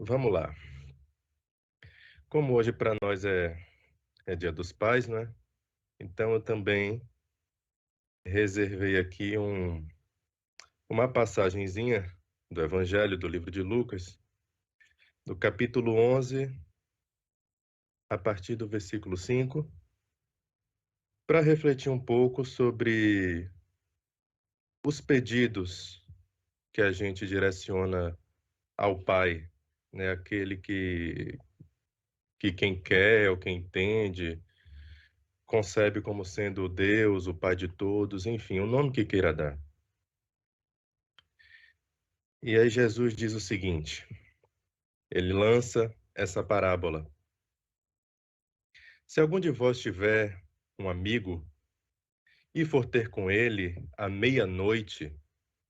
Vamos lá. Como hoje para nós é Dia dos Pais, né? Então eu também reservei aqui uma passagenzinha do Evangelho do livro de Lucas, do capítulo 11, a partir do versículo 5, para refletir um pouco sobre os pedidos que a gente direciona ao Pai, né? Aquele que quem quer ou quem entende concebe como sendo Deus, o Pai de todos, enfim, o nome que queira dar. E aí Jesus diz o seguinte, ele lança essa parábola. Se algum de vós tiver um amigo e for ter com ele à meia-noite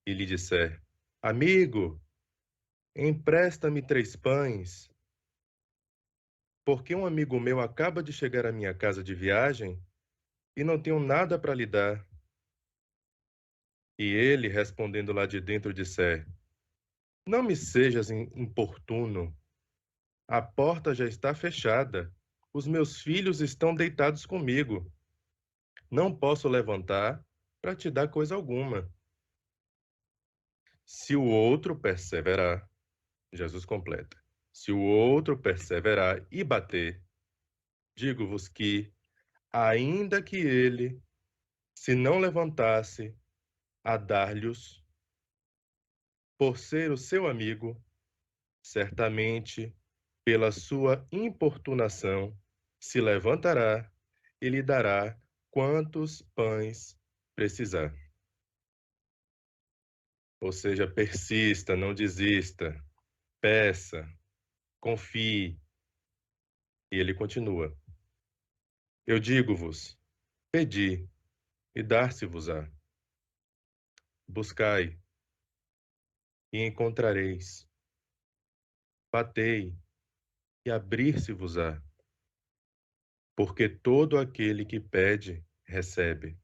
e lhe disser, amigo, empresta-me 3 pães, porque um amigo meu acaba de chegar à minha casa de viagem e não tenho nada para lhe dar. E ele, respondendo lá de dentro, disser, não me sejas importuno, a porta já está fechada, os meus filhos estão deitados comigo. Não posso levantar para te dar coisa alguma. Se o outro perseverar, Jesus completa, se o outro perseverar e bater, digo-vos que, ainda que ele se não levantasse a dar-lhes, por ser o seu amigo, certamente, pela sua importunação, se levantará e lhe dará quantos pães precisar. Ou seja, persista, não desista, peça, confie. E ele continua. Eu digo-vos, pedi e dar-se-vos-á. Buscai e encontrareis. Batei e abrir-se-vos-á. Porque todo aquele que pede, recebe.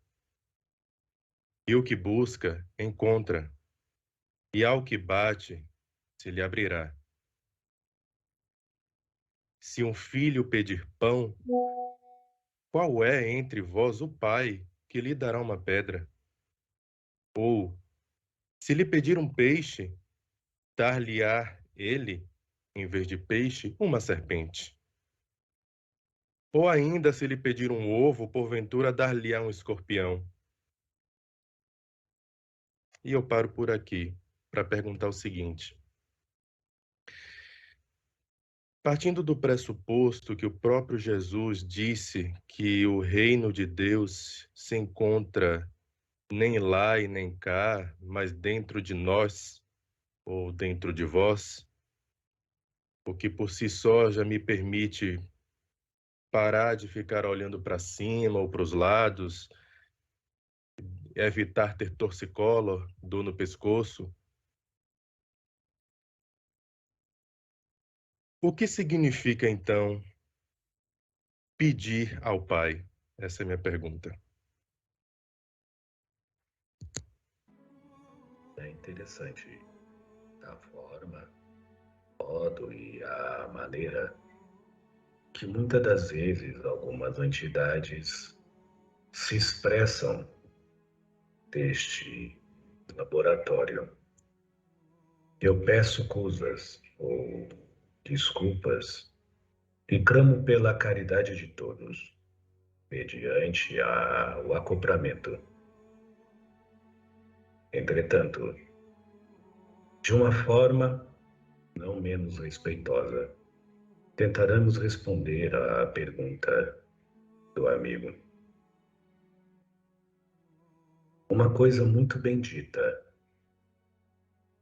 E o que busca, encontra. E ao que bate, se lhe abrirá. Se um filho pedir pão, qual é entre vós o pai que lhe dará uma pedra? Ou, se lhe pedir um peixe, dar-lhe-á ele, em vez de peixe, uma serpente? Ou ainda, se lhe pedir um ovo, porventura dar-lhe-á um escorpião? E eu paro por aqui para perguntar o seguinte. Partindo do pressuposto que o próprio Jesus disse que o reino de Deus se encontra nem lá e nem cá, mas dentro de nós, ou dentro de vós, o que por si só já me permite parar de ficar olhando para cima ou para os lados, evitar ter torcicolo, dor no pescoço. O que significa, então, pedir ao Pai? Essa é a minha pergunta. É interessante a forma, modo e a maneira que muitas das vezes algumas entidades se expressam deste laboratório. Eu peço coisas ou desculpas e clamo pela caridade de todos, mediante o acoplamento. Entretanto, de uma forma não menos respeitosa, tentaremos responder à pergunta do amigo. Uma coisa muito bendita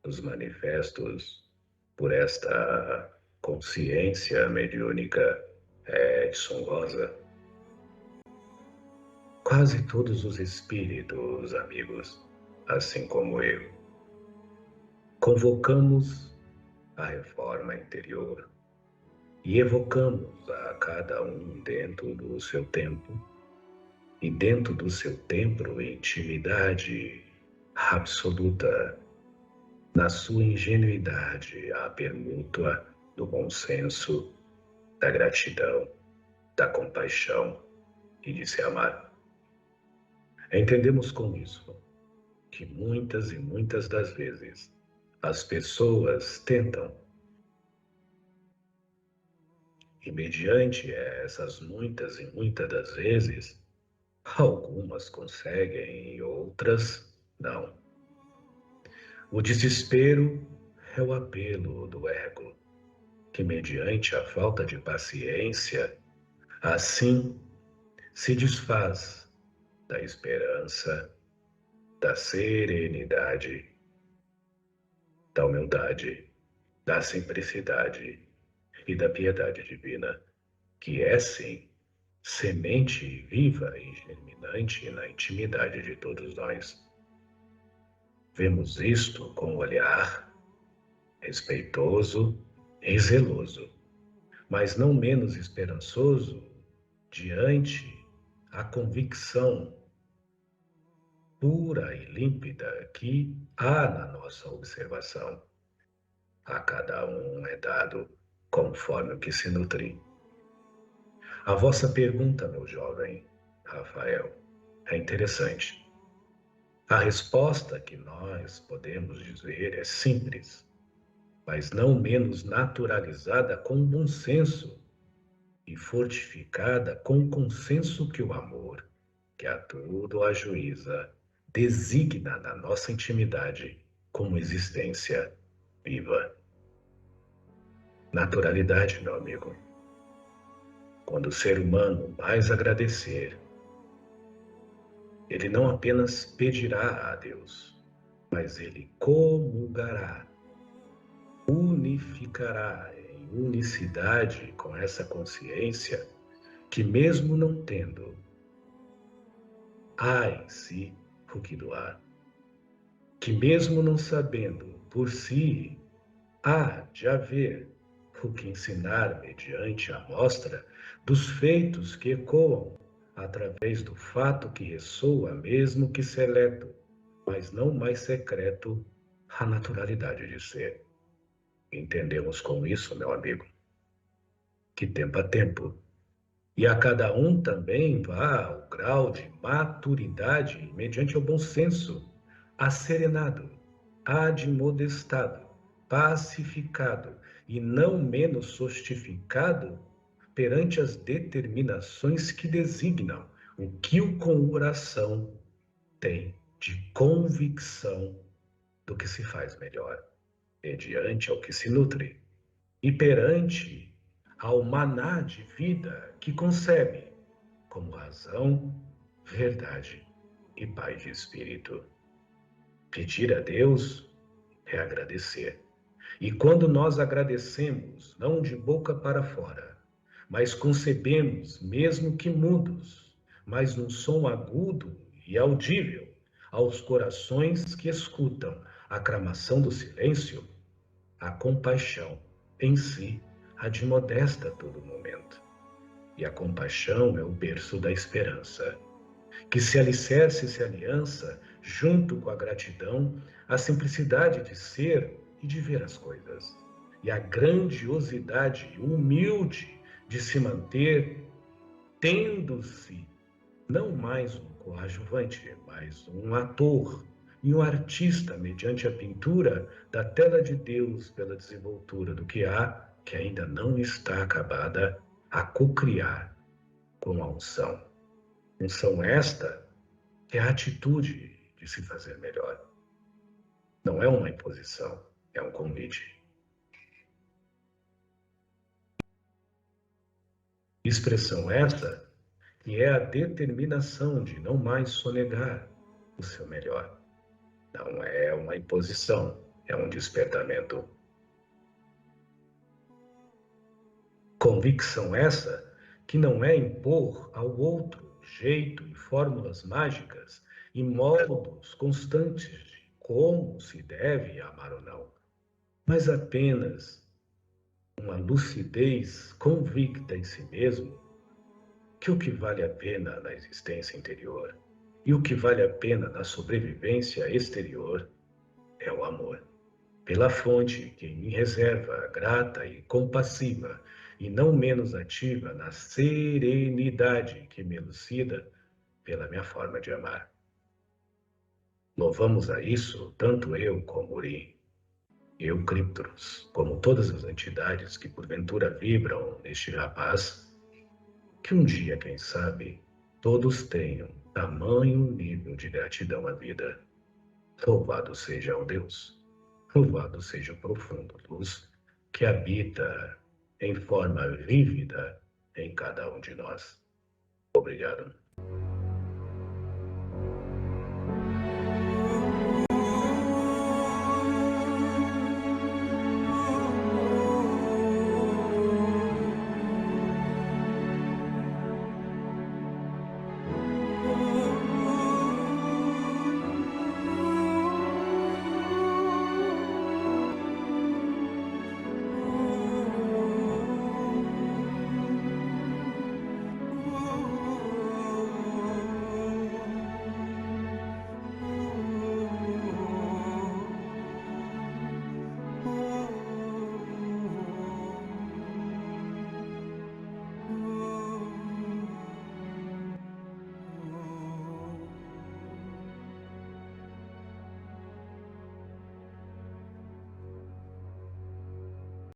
nos manifestos por esta consciência mediúnica Edson Rosa. Quase todos os espíritos, amigos, assim como eu, convocamos a reforma interior e evocamos a cada um dentro do seu tempo e dentro do seu templo intimidade absoluta, na sua ingenuidade, a permuta do bom senso, da gratidão, da compaixão e de se amar. Entendemos com isso que muitas e muitas das vezes as pessoas tentam, e mediante essas muitas e muitas das vezes, algumas conseguem e outras não. O desespero é o apelo do ego, que mediante a falta de paciência, assim se desfaz da esperança, da serenidade, da humildade, da simplicidade e da piedade divina, que é sim semente viva e germinante na intimidade de todos nós. Vemos isto com um olhar respeitoso e zeloso, mas não menos esperançoso diante a convicção pura e límpida que há na nossa observação. A cada um é dado conforme o que se nutre. A vossa pergunta, meu jovem Rafael, é interessante. A resposta que nós podemos dizer é simples, mas não menos naturalizada com bom senso e fortificada com o consenso que o amor, que a tudo ajuiza, designa na nossa intimidade como existência viva. Naturalidade, meu amigo. Quando o ser humano mais agradecer, ele não apenas pedirá a Deus, mas ele comungará, unificará em unicidade com essa consciência que, mesmo não tendo, há em si o que doar, que, mesmo não sabendo por si, há de haver o que ensinar mediante a mostra dos feitos que ecoam através do fato que ressoa, mesmo que seleto, mas não mais secreto, a naturalidade de ser. Entendemos com isso, meu amigo, que tempo a tempo, e a cada um também vá ao grau de maturidade mediante o bom senso, asserenado, admodestado, pacificado e não menos sostificado perante as determinações que designam o que o coração tem de convicção do que se faz melhor, mediante ao que se nutre, e perante ao maná de vida que concebe como razão, verdade e paz de espírito. Pedir a Deus é agradecer. E quando nós agradecemos, não de boca para fora, mas concebemos, mesmo que mudos, mas num som agudo e audível aos corações que escutam a aclamação do silêncio, a compaixão em si admodesta a todo momento. E a compaixão é o berço da esperança, que se alicerce e se aliança, junto com a gratidão, a simplicidade de ser e de ver as coisas, e a grandiosidade humilde de se manter, tendo-se não mais um coadjuvante, mas um ator e um artista mediante a pintura da tela de Deus pela desenvoltura do que há, que ainda não está acabada, a cocriar com a unção. Unção esta que é a atitude de se fazer melhor. Não é uma imposição, é um convite. Expressão esta que é a determinação de não mais sonegar o seu melhor. Não é uma imposição, é um despertamento. Convicção essa que não é impor ao outro jeito e fórmulas mágicas e modos constantes de como se deve amar ou não, mas apenas uma lucidez convicta em si mesmo que o que vale a pena na existência interior e o que vale a pena na sobrevivência exterior é o amor. pela fonte que me reserva, grata e compassiva, e não menos ativa na serenidade que me elucida pela minha forma de amar. Louvamos a isso tanto eu como Uri, Eucríptoros, como todas as entidades que porventura vibram neste rapaz, que um dia, quem sabe, todos tenham tamanho nível de gratidão à vida. Louvado seja o Deus, louvado seja o profundo luz que habita em forma vívida em cada um de nós. Obrigado.